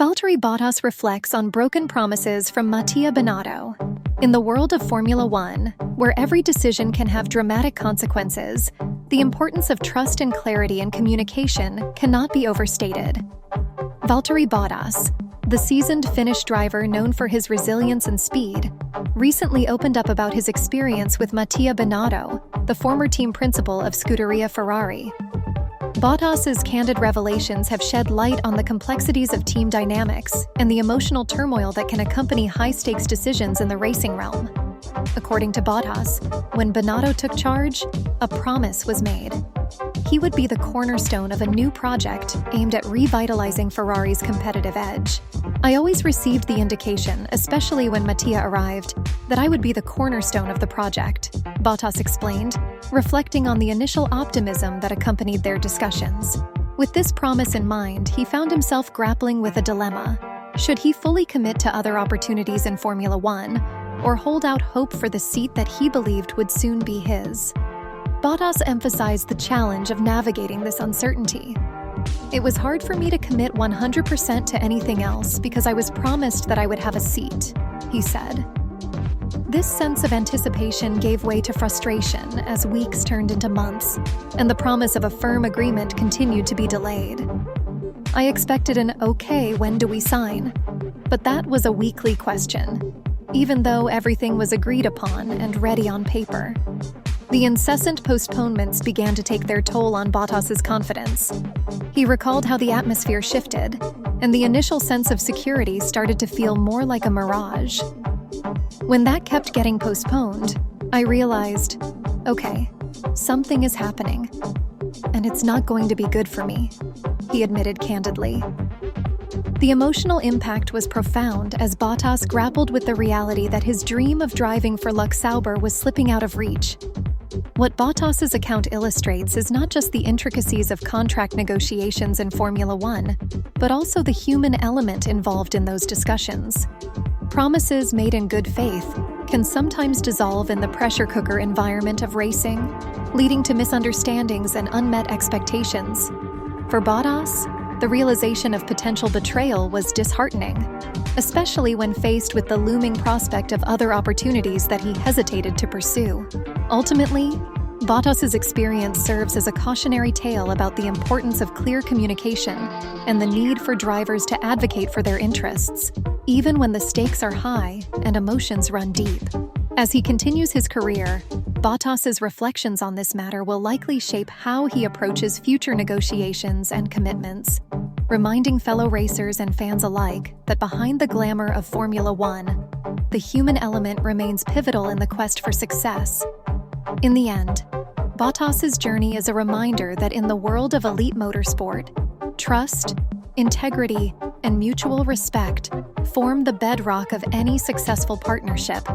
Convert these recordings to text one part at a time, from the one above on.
Valtteri Bottas reflects on broken promises from Mattia Binotto. In the world of Formula One, where every decision can have dramatic consequences, the importance of trust and clarity in communication cannot be overstated. Valtteri Bottas, the seasoned Finnish driver known for his resilience and speed, recently opened up about his experience with Mattia Binotto, the former team principal of Scuderia Ferrari. Bottas's candid revelations have shed light on the complexities of team dynamics and the emotional turmoil that can accompany high-stakes decisions in the racing realm. According to Bottas, when Binotto took charge, a promise was made. He would be the cornerstone of a new project aimed at revitalizing Ferrari's competitive edge. "I always received the indication, especially when Mattia arrived, that I would be the cornerstone of the project," Bottas explained, reflecting on the initial optimism that accompanied their discussions. With this promise in mind, he found himself grappling with a dilemma. Should he fully commit to other opportunities in Formula One, or hold out hope for the seat that he believed would soon be his? Bottas emphasized the challenge of navigating this uncertainty. "It was hard for me to commit 100% to anything else because I was promised that I would have a seat," he said. This sense of anticipation gave way to frustration as weeks turned into months, and the promise of a firm agreement continued to be delayed. "I expected an "okay, when do we sign?" But that was a weekly question, even though everything was agreed upon and ready on paper. The incessant postponements began to take their toll on Bottas's confidence. He recalled how the atmosphere shifted, and the initial sense of security started to feel more like a mirage. "When that kept getting postponed, I realized, okay, something is happening, and it's not going to be good for me," he admitted candidly. The emotional impact was profound as Bottas grappled with the reality that his dream of driving for Lux Sauber was slipping out of reach. What Bottas's account illustrates is not just the intricacies of contract negotiations in Formula One, but also the human element involved in those discussions. Promises made in good faith can sometimes dissolve in the pressure cooker environment of racing, leading to misunderstandings and unmet expectations. For Bottas, the realization of potential betrayal was disheartening, especially when faced with the looming prospect of other opportunities that he hesitated to pursue. Ultimately, Bottas's experience serves as a cautionary tale about the importance of clear communication and the need for drivers to advocate for their interests, even when the stakes are high and emotions run deep. As he continues his career, Bottas's reflections on this matter will likely shape how he approaches future negotiations and commitments, reminding fellow racers and fans alike that behind the glamour of Formula One, the human element remains pivotal in the quest for success. In the end, Bottas's journey is a reminder that in the world of elite motorsport, trust, integrity, and mutual respect form the bedrock of any successful partnership.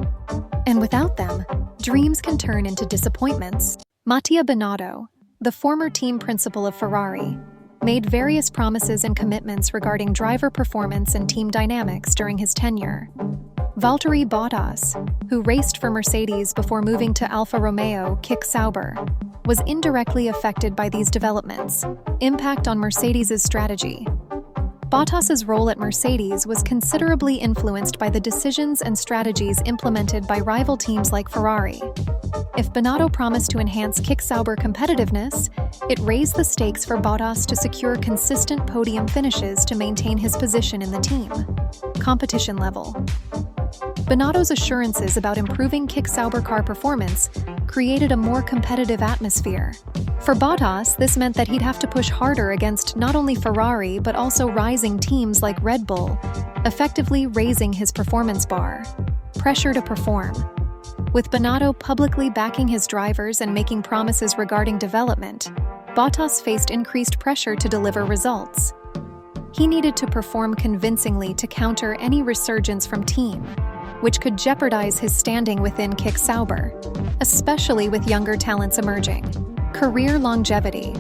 And without them, dreams can turn into disappointments. Mattia Binotto, the former team principal of Ferrari, made various promises and commitments regarding driver performance and team dynamics during his tenure. Valtteri Bottas, who raced for Mercedes before moving to Alfa Romeo Kick Sauber, was indirectly affected by these developments' impact on Mercedes' strategy. Bottas's role at Mercedes was considerably influenced by the decisions and strategies implemented by rival teams like Ferrari. If Binotto promised to enhance Kick Sauber competitiveness, it raised the stakes for Bottas to secure consistent podium finishes to maintain his position in the team. Competition level. Binotto's assurances about improving Kick Sauber car performance created a more competitive atmosphere. For Bottas, this meant that he'd have to push harder against not only Ferrari but also rising teams like Red Bull, effectively raising his performance bar. Pressure to perform. With Binotto publicly backing his drivers and making promises regarding development, Bottas faced increased pressure to deliver results. He needed to perform convincingly to counter any resurgence from team, which could jeopardize his standing within Kick Sauber, especially with younger talents emerging. Career longevity.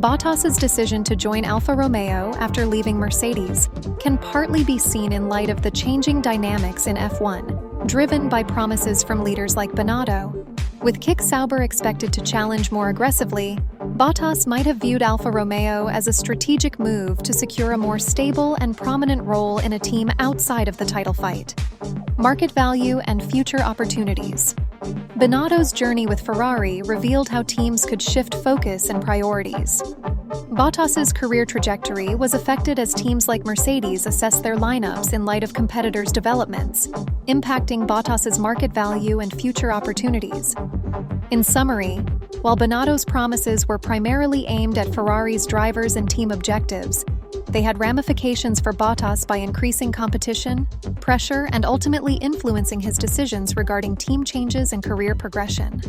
Bottas's decision to join Alfa Romeo after leaving Mercedes can partly be seen in light of the changing dynamics in F1, driven by promises from leaders like Binotto. With Kick Sauber expected to challenge more aggressively, Bottas might have viewed Alfa Romeo as a strategic move to secure a more stable and prominent role in a team outside of the title fight. Market value and future opportunities. Binotto's journey with Ferrari revealed how teams could shift focus and priorities. Bottas's career trajectory was affected as teams like Mercedes assessed their lineups in light of competitors' developments, impacting Bottas's market value and future opportunities. In summary, while Binotto's promises were primarily aimed at Ferrari's drivers and team objectives, they had ramifications for Bottas by increasing competition, pressure, and ultimately influencing his decisions regarding team changes and career progression.